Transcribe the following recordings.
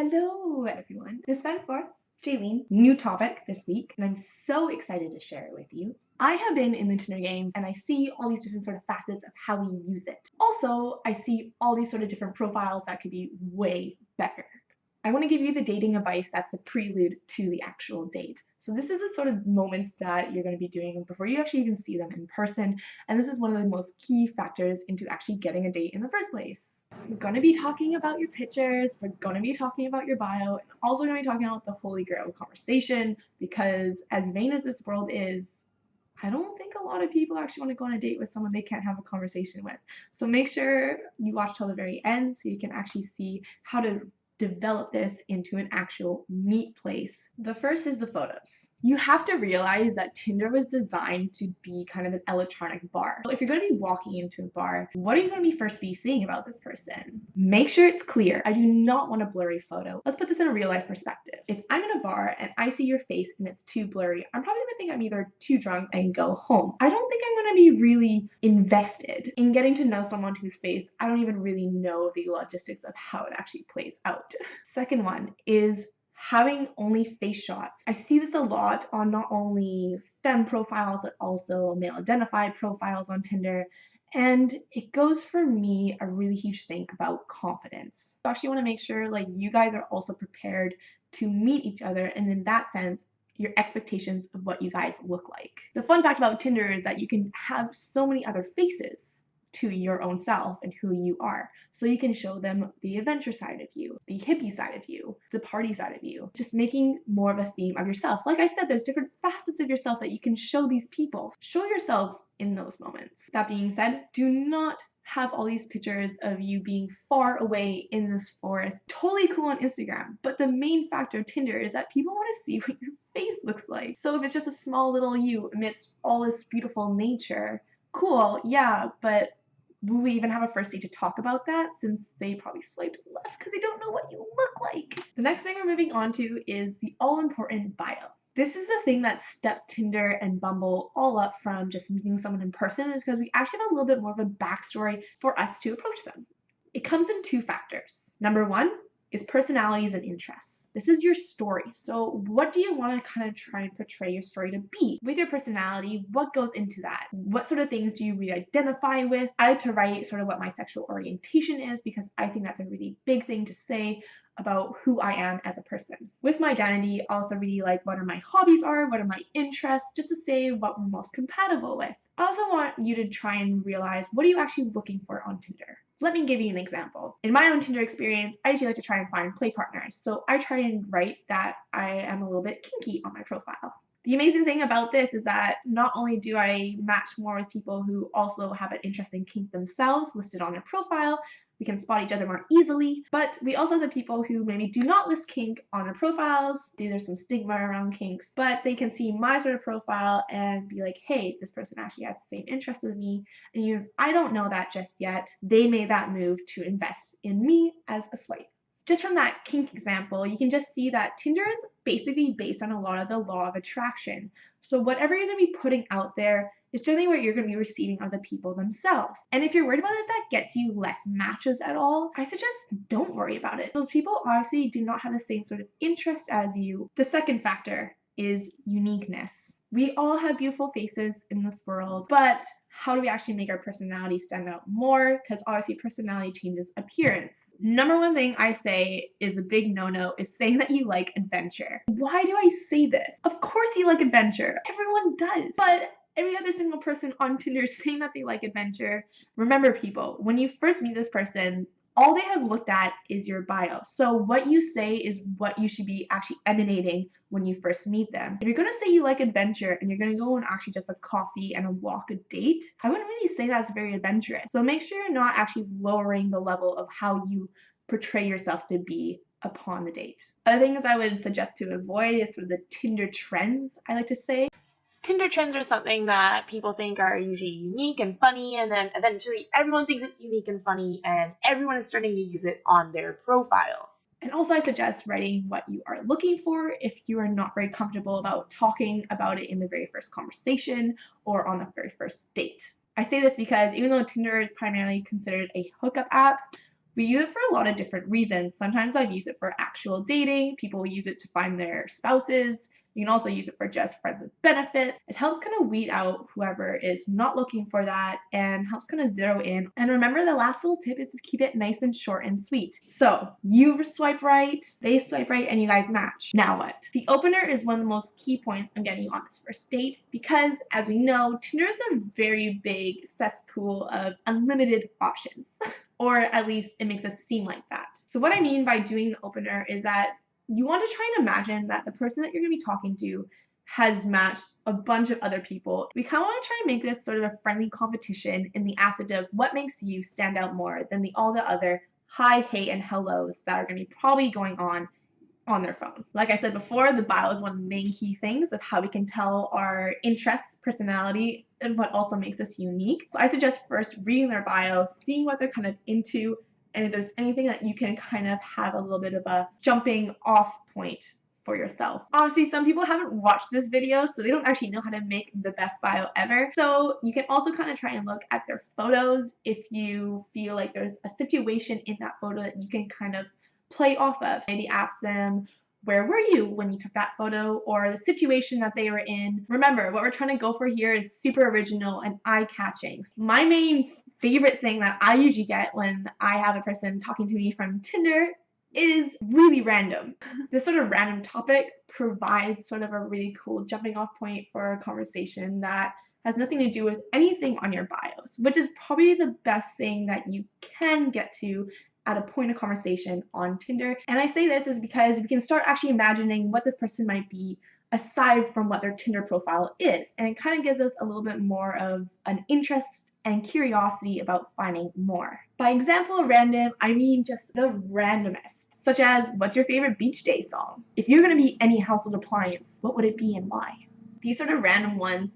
Hello, everyone. It's time for Jaylene. New topic this week, and I'm so excited to share it with you. I have been in the Tinder game, and I see all these different sort of facets of how we use it. Also, I see all these sort of different profiles that could be way better. I want to give you the dating advice that's the prelude to the actual date. So this is the sort of moments that you're going to be doing before you actually even see them in person, and this is one of the most key factors into actually getting a date in the first place. We're going to be talking about your pictures, we're going to be talking about your bio, and also going to be talking about the holy grail conversation, because as vain as this world is, I don't think a lot of people actually want to go on a date with someone they can't have a conversation with. So make sure you watch till the very end so you can actually see how to develop this into an actual meet place. The first is the photos. You have to realize that Tinder was designed to be kind of an electronic bar. So if you're going to be walking into a bar, what are you going to be first seeing about this person? Make sure it's clear. I do not want a blurry photo. Let's put this in a real life perspective. If I'm in a bar and I see your face and it's too blurry, I'm probably going to think I'm either too drunk and go home. I don't think I'm going to be really invested in getting to know someone whose face I don't even really know the logistics of how it actually plays out. Second one is having only face shots. I see this a lot on not only femme profiles, but also male identified profiles on Tinder. And it goes for me a really huge thing about confidence. You actually want to make sure like you guys are also prepared to meet each other, and in that sense, your expectations of what you guys look like. The fun fact about Tinder is that you can have so many other faces to your own self and who you are. So you can show them the adventure side of you, the hippie side of you, the party side of you, just making more of a theme of yourself. Like I said, there's different facets of yourself that you can show these people. Show yourself in those moments. That being said, do not have all these pictures of you being far away in this forest. Totally cool on Instagram, but the main factor of Tinder is that people want to see what your face looks like. So if it's just a small little you amidst all this beautiful nature, cool, yeah, but will we even have a first date to talk about that, since they probably swiped left because they don't know what you look like? The next thing we're moving on to is the all-important bio. This is the thing that steps Tinder and Bumble all up from just meeting someone in person, is because we actually have a little bit more of a backstory for us to approach them. It comes in two factors. Number one is personalities and interests. This is your story. So what do you want to kind of try and portray your story to be? With your personality, what goes into that? What sort of things do you really identify with? I like to write sort of what my sexual orientation is, because I think that's a really big thing to say about who I am as a person. With my identity, I also really like what my hobbies are, what are my interests, just to say what we're most compatible with. I also want you to try and realize, what are you actually looking for on Tinder? Let me give you an example. In my own Tinder experience, I usually like to try and find play partners. So I try and write that I am a little bit kinky on my profile. The amazing thing about this is that not only do I match more with people who also have an interest in kink themselves listed on their profile, we can spot each other more easily, but we also have the people who maybe do not list kink on their profiles. There's some stigma around kinks, but they can see my sort of profile and be like, hey, this person actually has the same interest as me. And if I don't know that just yet, they made that move to invest in me as a swipe. Just from that kink example, you can just see that Tinder is basically based on a lot of the law of attraction. So whatever you're going to be putting out there is generally what you're going to be receiving of the people themselves. And if you're worried about it, that gets you less matches at all, I suggest don't worry about it. Those people obviously do not have the same sort of interest as you. The second factor is uniqueness. We all have beautiful faces in this world, but how do we actually make our personality stand out more? Because obviously personality changes appearance. Number one thing I say is a big no-no is saying that you like adventure. Why do I say this? Of course you like adventure. Everyone does. But every other single person on Tinder is saying that they like adventure. Remember, people, when you first meet this person, all they have looked at is your bio. So what you say is what you should be actually emanating when you first meet them. If you're going to say you like adventure and you're going to go on actually just a coffee and a walk, a date, I wouldn't really say that's very adventurous. So make sure you're not actually lowering the level of how you portray yourself to be upon the date. Other things I would suggest to avoid is sort of the Tinder trends, I like to say. Tinder trends are something that people think are usually unique and funny, and then eventually everyone thinks it's unique and funny, and everyone is starting to use it on their profiles. And also I suggest writing what you are looking for if you are not very comfortable about talking about it in the very first conversation or on the very first date. I say this because even though Tinder is primarily considered a hookup app, We use it for a lot of different reasons. Sometimes I've used it for actual dating. People use it to find their spouses. You can also use it for just friends with benefit. It helps kind of weed out whoever is not looking for that and helps kind of zero in. And remember, the last little tip is to keep it nice and short and sweet. So you swipe right, they swipe right, and you guys match. Now what? The opener is one of the most key points on getting you on this first date because, as we know, Tinder is a very big cesspool of unlimited options. Or at least it makes us seem like that. So what I mean by doing the opener is that you want to try and imagine that the person that you're going to be talking to has matched a bunch of other people. We kind of want to try and make this sort of a friendly competition in the aspect of what makes you stand out more than all the other hi, hey, and hellos that are going to be probably going on their phone. Like I said before, the bio is one of the main key things of how we can tell our interests, personality, and what also makes us unique. So I suggest first reading their bio, seeing what they're kind of into, and if there's anything that you can kind of have a little bit of a jumping off point for yourself. Obviously, some people haven't watched this video, so they don't actually know how to make the best bio ever. So you can also kind of try and look at their photos if you feel like there's a situation in that photo that you can kind of play off of. Maybe ask them, where were you when you took that photo, or the situation that they were in. Remember, what we're trying to go for here is super original and eye-catching. My main favorite thing that I usually get when I have a person talking to me from Tinder is really random. This sort of random topic provides sort of a really cool jumping off point for a conversation that has nothing to do with anything on your bios, which is probably the best thing that you can get to at a point of conversation on Tinder. And I say this is because we can start actually imagining what this person might be aside from what their Tinder profile is. And it kind of gives us a little bit more of an interest and curiosity about finding more. By example of random, I mean just the randomest, such as, what's your favorite beach day song? If you're going to be any household appliance, what would it be and why? These sort of random ones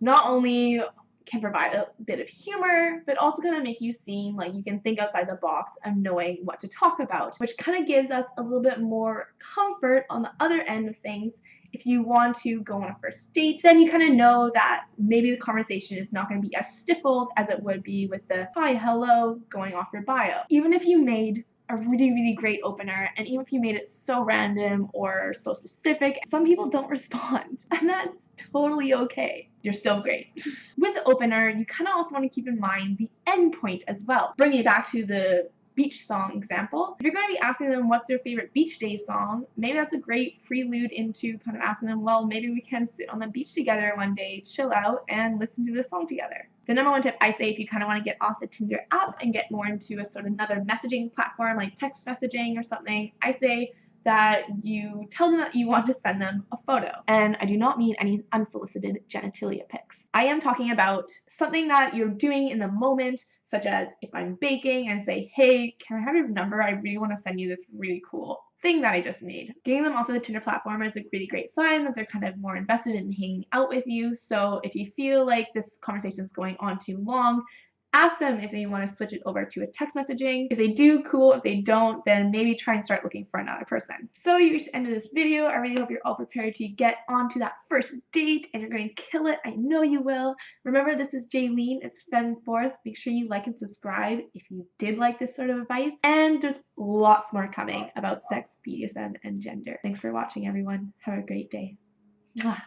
not only can provide a bit of humor, but also kind of make you seem like you can think outside the box of knowing what to talk about, which kind of gives us a little bit more comfort on the other end of things. If you want to go on a first date, then you kind of know that maybe the conversation is not going to be as stifled as it would be with the hi, hello going off your bio. Even if you made a really, really great opener, and even if you made it so random or so specific, some people don't respond, and that's totally okay. You're still great. With the opener, you kind of also want to keep in mind the end point as well. Bringing it back to the beach song example, if you're going to be asking them what's their favorite beach day song, maybe that's a great prelude into kind of asking them, well, maybe we can sit on the beach together one day, chill out, and listen to this song together. The number one tip I say, if you kind of want to get off the Tinder app and get more into a sort of another messaging platform like text messaging or something, I say that you tell them that you want to send them a photo. And I do not mean any unsolicited genitalia pics. I am talking about something that you're doing in the moment, such as if I'm baking and say, hey, can I have your number? I really want to send you this really cool thing that I just made. Getting them off of the Tinder platform is a really great sign that they're kind of more invested in hanging out with you. So if you feel like this conversation is going on too long, ask them if they want to switch it over to a text messaging. If they do, cool. If they don't, then maybe try and start looking for another person. So you reached the end of this video. I really hope you're all prepared to get onto that first date and you're going to kill it. I know you will. Remember, this is Jaylene. It's Fem Forth. Make sure you like and subscribe if you did like this sort of advice. And there's lots more coming about sex, BDSM, and gender. Thanks for watching, everyone. Have a great day. Mwah.